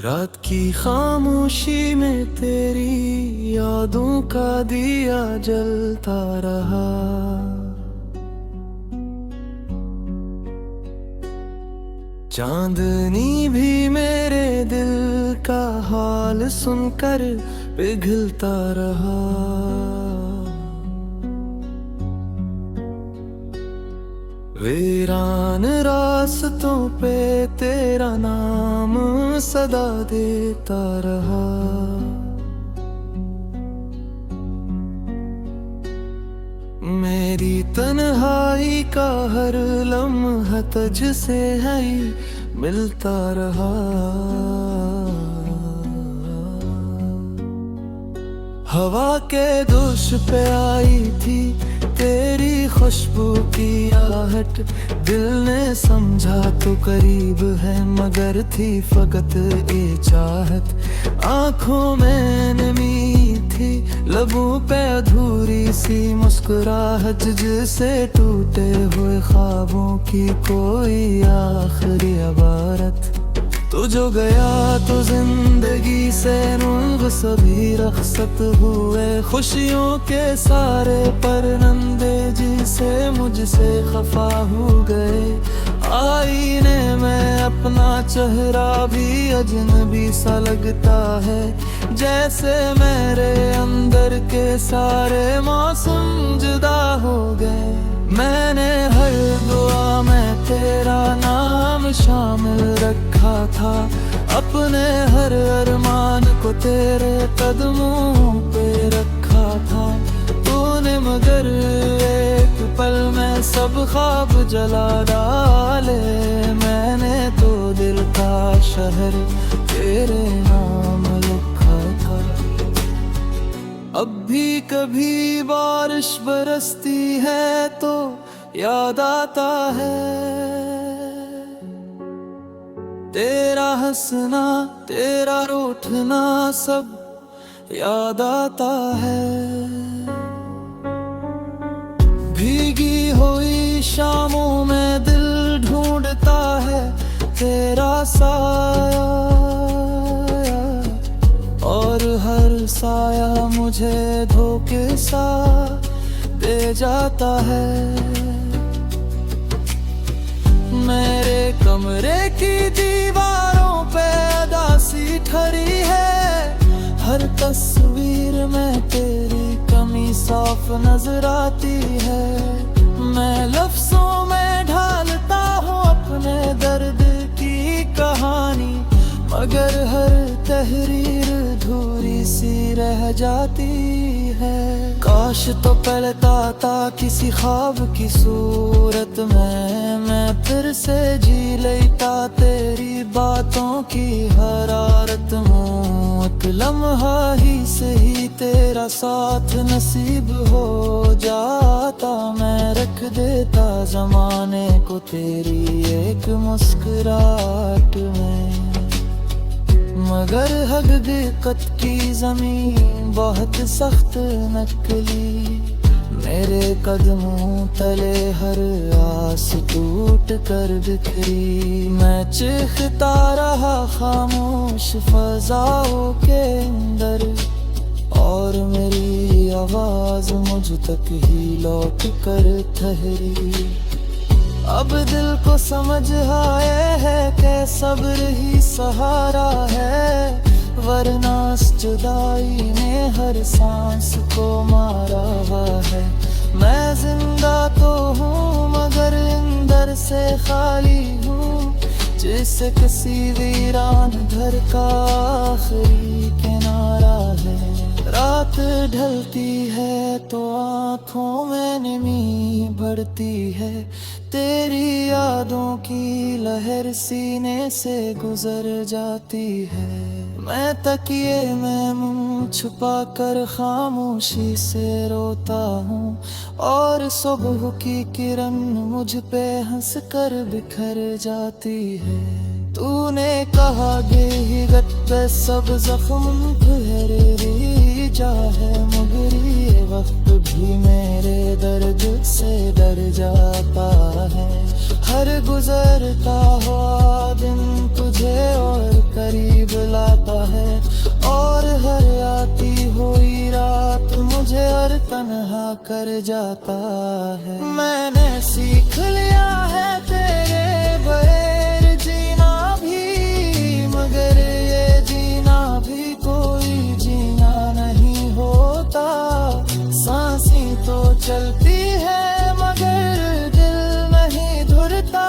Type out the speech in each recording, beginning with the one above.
रात की खामोशी में तेरी यादों का दिया जलता रहा। चांदनी भी मेरे दिल का हाल सुनकर पिघलता रहा। वीरान रास्तों पे तेरा नाम सदा देता रहा। मेरी तन्हाई का हर लम्हा तुझसे है ही मिलता रहा। हवा के दोष पे आई थी तेरी खुशबू की आहट। दिल ने समझा तो करीब है मगर थी फकत ये चाहत। आंखों में नमी थी लबों पे अधूरी सी मुस्कुराहट। जिसे टूटे हुए ख्वाबों की कोई आखिरी इबारत। तू जो गया तो जिंदगी से रूह सभी रखसत हुए। खुशियों के सारे परनंदे जिसे मुझसे खफा हो गए। आईने में अपना चेहरा भी अजनबी सा लगता है। जैसे मेरे अंदर के सारे मौसम जुदा हो गए। मैंने हर दुआ में तेरा नाम शामिल रखा था। अपने हर अरमान को तेरे कदमों पे रखा था। तूने मगर एक पल में सब ख्वाब जला डाले। मैंने तो दिल का शहर तेरे नाम लिखा था। अब भी कभी बारिश बरसती है तो याद आता है तेरा हंसना तेरा रूठना सब याद आता है। भीगी हुई शामों में दिल ढूंढता है तेरा साया। और हर साया मुझे धोखे सा दे जाता है। मेरे कमरे की दीवारों पे उदासी ठहरी है। हर तस्वीर में तेरी कमी साफ नजर आती है। मैं लफ्जों में ढालता हूँ अपने दर्द की कहानी। मगर हर तहरीर अधूरी सी रह जाती है। काश तो पलता था किसी ख्वाब की सूरत में। मैं फिर से जी लेता तेरी बातों की हरारत में। एक लम्हा ही सही तेरा साथ नसीब हो जाता। मैं रख देता जमाने को तेरी एक मुस्कुराहट में। मगर हकीकत की जमीन बहुत सख्त नकली। मेरे कदमों तले हर आस टूट कर बिखरी। मैं चीखता रहा खामोश फजाओं के अंदर। और मेरी आवाज मुझ तक ही लौट कर ठहरी। अब दिल को समझ आए है कि सब्र ही सहारा है। वरना इस जुदाई ने हर सांस को मारा हुआ है। मैं जिंदा तो हूँ मगर अंदर से खाली हूँ। जैसे किसी वीरान घर का आखिरी किनारा है। रात ढलती है तो आँखों में नमी बढ़ती है। तेरी यादों की लहर सीने से गुजर जाती है। मैं तकिए में मुंह छुपा कर खामोशी से रोता हूँ। और सुबह की किरण मुझ पे हंस कर बिखर जाती है। तूने कहा गेहिगत पे सब जख्म ठहरे जा है। मगर ये वक्त भी मेरे दर्द से डर जाता है। हर गुजरता हुआ दिन तुझे और करीब लाता है, और हर आती हुई रात मुझे और तन्हा कर जाता है। मैंने सीख लिया है तेरे बगैर जीना भी, मगर ये जीना भी कोई जीना नहीं होता। सांसें तो चलती है मगर दिल नहीं धुरता,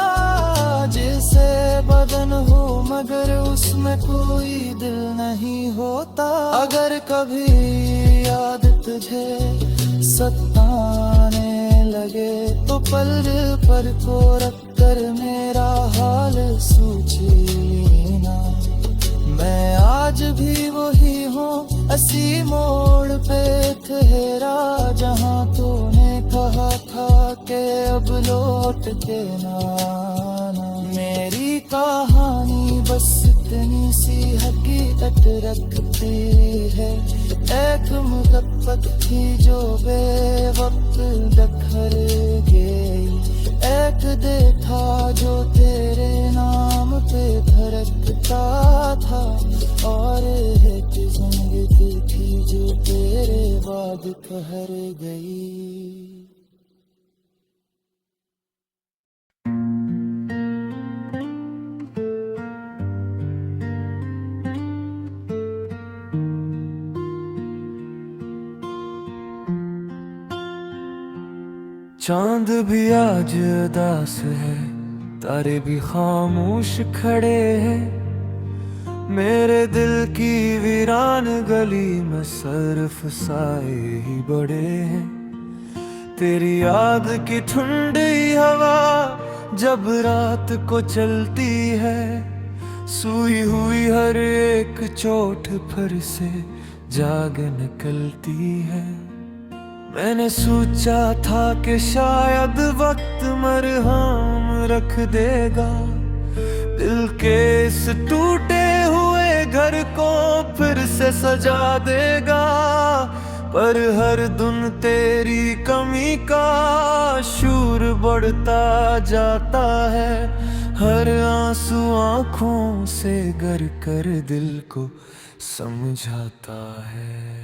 जैसे बदन हो मगर उसमें कोई दिल नहीं होता। अगर कभी याद तुझे सताने लगे तो पल पर को रख कर मेरा हाल सोच लेना। मैं आज भी वही हूँ, असी मोड़ पे ठहरा, जहाँ तूने कहा था कि अब लौट के ना आना। मेरी कहानी बस इतनी सी हकीकत रखती है, एक मुहब्बत थी जो बेवक्त दखल गई, एक दिल था जो तेरे नाम पे धड़कता था, और एक जिंदगी थी जो तेरे बाद ठहर गई। चांद भी आज उदास है, तारे भी खामोश खड़े हैं, मेरे दिल की वीरान गली में सिर्फ साए ही बड़े हैं। तेरी याद की ठंडी हवा जब रात को चलती है, सूई हुई हर एक चोट पर से जाग निकलती है। मैंने सोचा था कि शायद वक्त मरहम रख देगा, दिल के इस टूटे हुए घर को फिर से सजा देगा, पर हर दिन तेरी कमी का शूर बढ़ता जाता है। हर आंसू आंखों से गर कर दिल को समझाता है।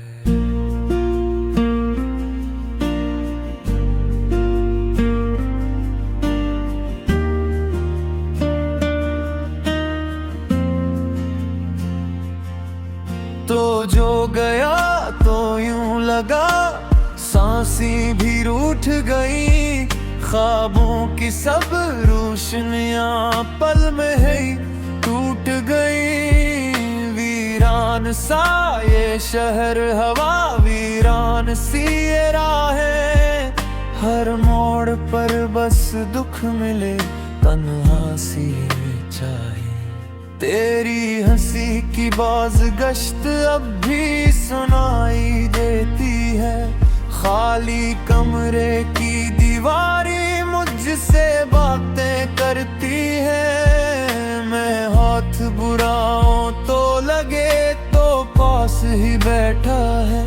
तो जो गया तो यूं लगा सांसें भी रूठ गई, ख्वाबों की सब रोशनियां पल में है टूट गई। वीरान सा ये शहर, हवा वीरान सी ये राहें, हर मोड़ पर बस दुख मिले, तन्हा सी चाहे। तेरी हंसी की बाज गश्त अब भी सुनाई देती है, खाली कमरे की दीवारें मुझसे बातें करती है। मैं हाथ बुराऊं तो लगे तो पास ही बैठा है,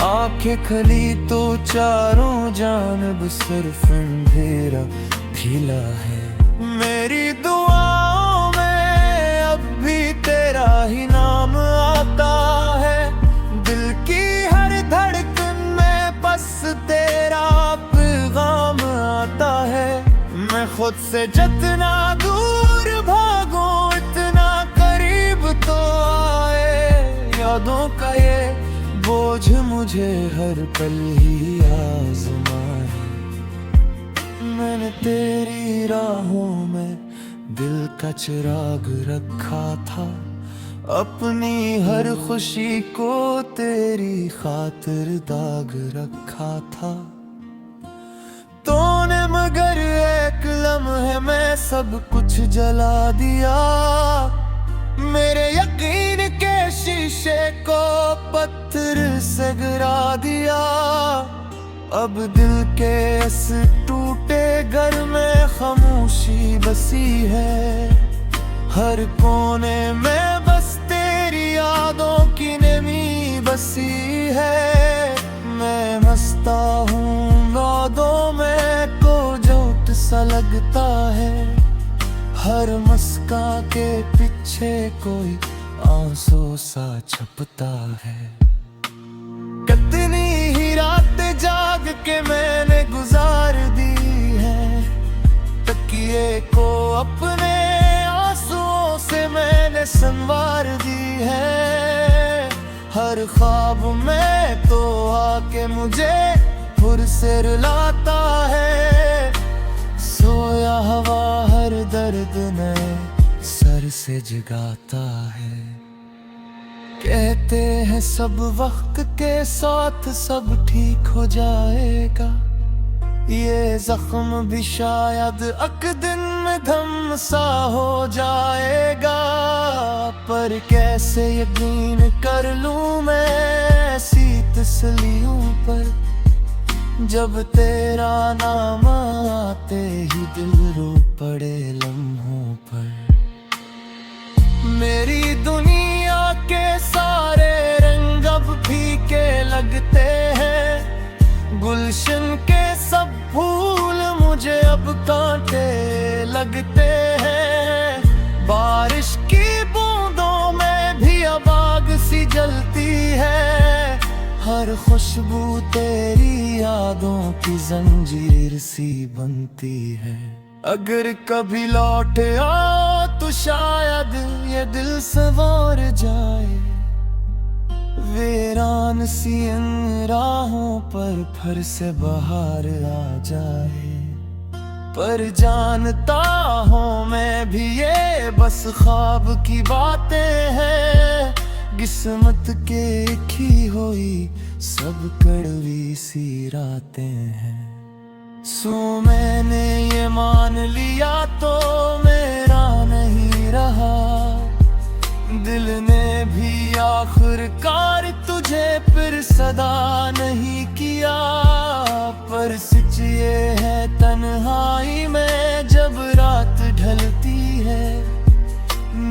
आंखें खली तो चारों जानब सिर्फ अंधेरा खिला है। मेरी दुआओं में अब भी तेरा ही नाम आता है, दिल की हर धड़कन में बस तेरा पैगाम आता है। मैं खुद से जितना दूर भागूं इतना करीब तो आए, यादों का ये बोझ मुझे हर पल ही आज़माए। मैंने तेरी राहों में दिल का चिराग रखा था, अपनी हर खुशी को तेरी खातिर दाग रखा था। तूने मगर एक लम्हे में सब कुछ जला दिया, मेरे यकीन के शीशे को पत्थर से गिरा दिया। अब दिल के इस टूटे घर में खामोशी बसी है, हर कोने में बस तेरी यादों की नमी बसी है। मैं मस्ता हूँ यादों में को जोट सा सा लगता है, हर मुस्कान के पीछे कोई आंसू सा छुपता है। कितनी ही रातें जाग के मैंने गुजार दी है, तकिए को अपने आंसुओं से मैंने संवार दी है। हर ख्वाब में तो आके मुझे फिर से रुलाता है, सोया हवा हर दर्द नए सर से जगाता है। कहते हैं सब वक्त के साथ सब ठीक हो जाएगा, ये जख्म भी शायद एक दिन में धम सा हो जाएगा। पर कैसे यकीन कर लूं मैं ऐसी तसल्लियों पर, जब तेरा नाम आते ही दिल रो पड़े लम्हों पर। मेरी दुनिया के सारे रंग अब फीके लगते हैं, गुलशन के सब फूल मुझे अब कांटे लगते हैं। बारिश की बूंदों में भी अब आग सी जलती है, हर खुशबू तेरी यादों की जंजीर सी बनती है। अगर कभी लौट आओ तो शायद ये दिल संवार जाए, वीरान सी इन राहों पर फिर से बहार आ जाए। पर जानता हूँ मैं भी ये बस ख्वाब की बातें हैं, किस्मत के लिखी हुई सब कड़वी सी रातें हैं। सो मैंने ये मान लिया तो मेरा नहीं रहा, दिल ने भी आखिरकार तुझे फिर सदा नहीं किया। पर सच ये है तन्हाई में जब रात ढलती है,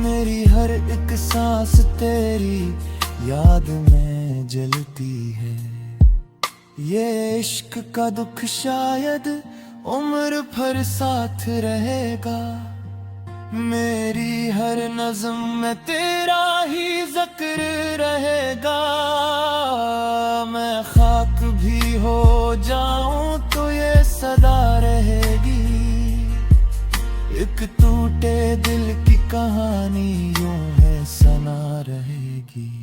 मेरी हर एक सांस तेरी याद में जलती है। ये इश्क का दुख शायद उम्र भर साथ रहेगा, मेरी हर नज़्म में तेरा ही जिक्र रहेगा। मैं खाक भी हो जाऊं तो ये सदा रहेगी, एक टूटे दिल की कहानी यूं है सना रहेगी।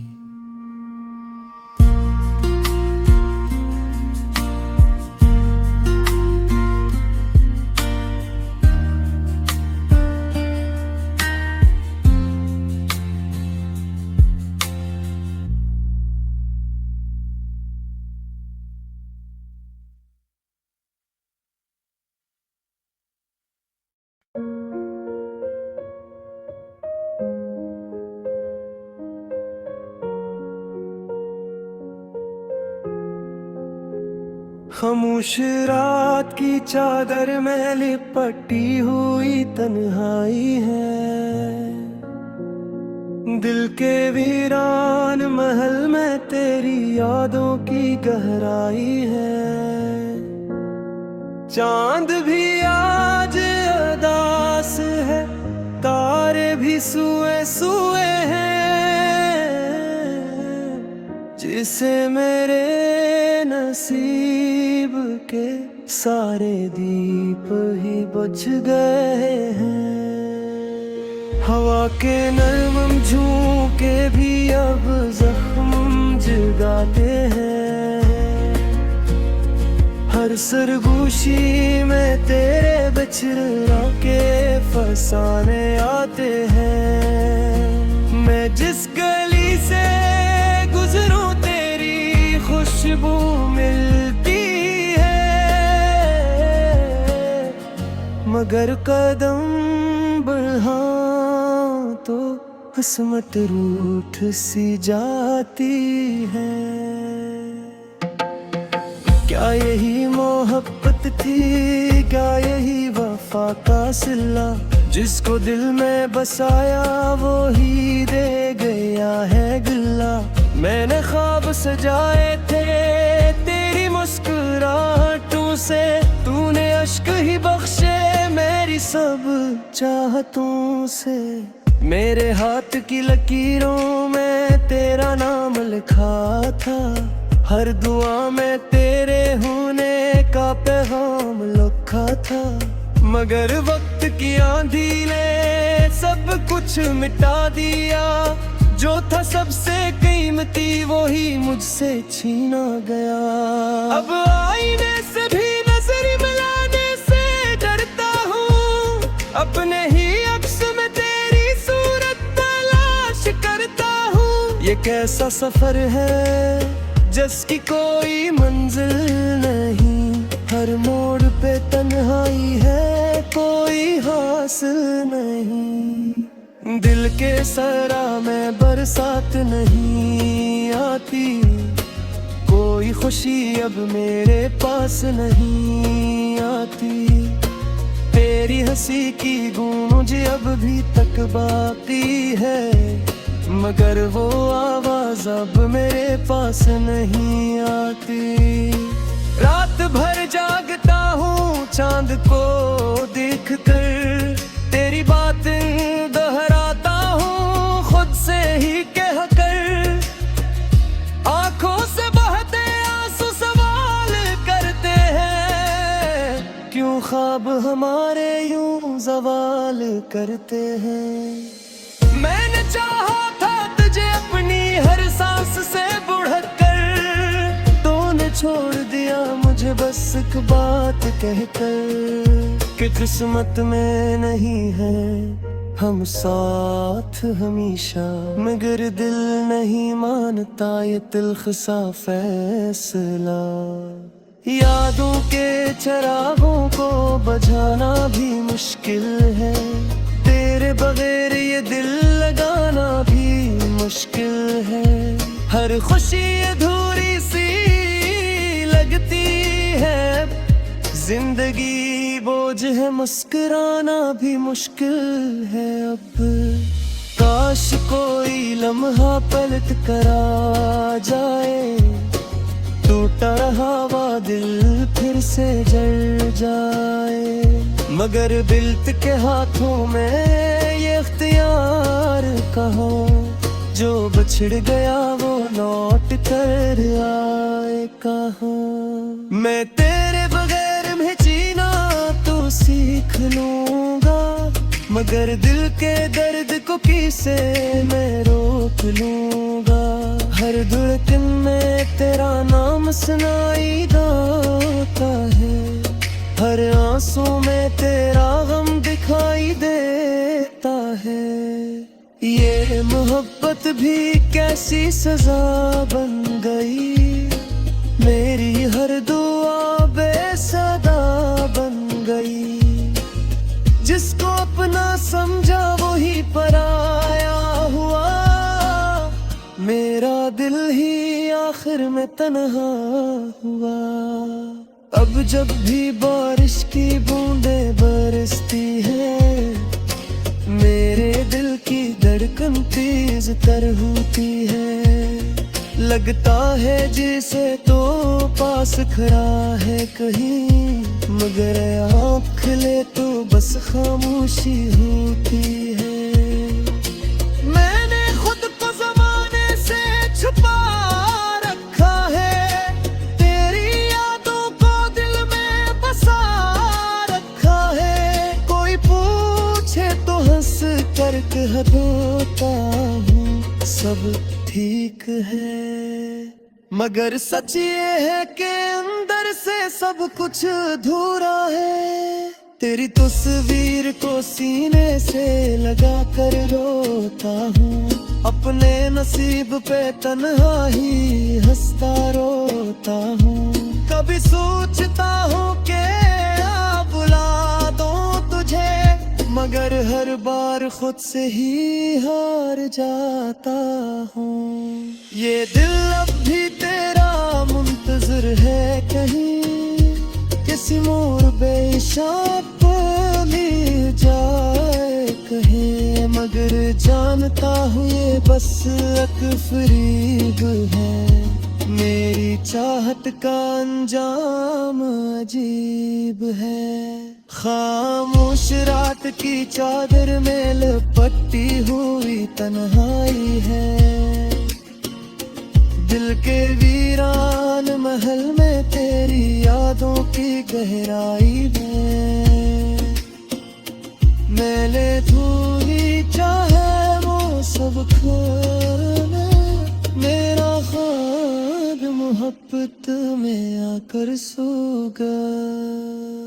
खामोश रात की चादर में लिपटी हुई तन्हाई है, दिल के वीरान महल में तेरी यादों की गहराई है। चांद भी आज अदास है, तारे भी सुए सुए हैं, जिसे मेरे नसीब के सारे दीप ही बुझ गए हैं। हवा के नरम झोंके भी अब जख्म जगाते हैं, हर सरगोशी में तेरे बिछड़ा के फसाने आते हैं। मैं जिस गली से गुजरूं तेरी खुशबू मिलती है, मगर कदम बढ़ाऊं तो किस्मत रूठ सी जाती है। क्या यही मोहब्बत थी, क्या यही वफा का सिला, जिसको दिल में बसाया वो ही दे गया है गिला। मैंने ख्वाब सजाए थे तेरी मुस्कुराहटों से, तूने अश्क ही बख्शे सब चाहतों से। मेरे हाथ की लकीरों में तेरा नाम लिखा था, हर दुआ में तेरे होने का पैगाम लिखा था। मगर वक्त की आंधी ने सब कुछ मिटा दिया, जो था सबसे कीमती वही मुझसे छीना गया। अब आईने से भी नजर मिलाने से डरता हूँ, अपने ही अक्स में तेरी सूरत तलाश करता हूँ। ये कैसा सफर है जिसकी कोई मंजिल नहीं, हर मोड़ पे तन्हाई है कोई हासिल नहीं। दिल के सरा में बरसात नहीं आती, कोई खुशी अब मेरे पास नहीं आती। तेरी हंसी की गूंज अब भी तक बाकी है, मगर वो आवाज अब मेरे पास नहीं आती। रात भर जागता हूँ चांद को देखकर, तेरी बातें दोहराता हूँ खुद से ही कहकर। आंखों से बहते आंसू सवाल करते हैं, क्यों ख्वाब हमारे यूं जवाल करते हैं। मैंने चाहा था तुझे अपनी हर सांस से बुढ़क कर, तूने छोड़ दिया मुझे बस एक बात कहकर, कि किस्मत में नहीं है हम साथ हमेशा। मगर दिल नहीं मानता ये तिल्ख सा फैसला, यादों के चिरागों को बुझाना भी मुश्किल है, तेरे बगैर ये दिल लगाना भी मुश्किल है। हर खुशी अधूरी सी लगती है, जिंदगी बोझ है मुस्कुराना भी मुश्किल है अब। काश कोई लम्हा पलट कर आ जाए, टूटा रहा दिल फिर से जल जाए। मगर बिल्त के हाथों में ये इख्तियार कहाँ, जो बिछड़ गया वो लौट कर आए कहाँ। मैं तेरे बगैर में जीना तो सीख लूंगा, मगर दिल के दर्द को किसे मैं रोक लूंगा। हर धड़कन में तेरा नाम सुनाई देता है, हर आंसू में तेरा गम दिखाई देता है। ये मोहब्बत भी कैसी सजा बन गई, मेरी हर दुआ बेसदा बन गई। जिसको अपना समझा वही पराया हुआ, मेरा दिल ही आखिर में तन्हा हुआ। अब जब भी बारिश की बूंदें बरसती है, मेरे दिल की धड़कन तेज तर होती है। लगता है जैसे तो पास खड़ा है कहीं, मगर आँख ले तो बस खामोशी होती है। मैंने खुद को जमाने से छुपा रखा है, तेरी यादों को दिल में बसा रखा है। कोई पूछे तो हंस कर कह देता हूँ सब ठीक है, मगर सच ये है कि अंदर से सब कुछ अधूरा है। तेरी तस्वीर को सीने से लगा कर रोता हूँ, अपने नसीब पे तन्हा ही हंसता रोता हूँ। कभी सोचता हूँ कि आ बुला दूँ तुझे, मगर हर बार खुद से ही हार जाता हूँ। ये दिल अब भी तेरा मुंतजर है कहीं, किसी मोड़ बेशाब मिल जाए कहीं। मगर जानता हूँ ये बस एक फरीब है, मेरी चाहत का अंजाम अजीब है। खामोश रात की चादर में लिपटी हुई तन्हाई है। दिल के वीरान महल में तेरी यादों की गहराई में मेले धूली चाहे वो सब खोने, मेरा ख्वाब मोहब्बत में आकर सो गया।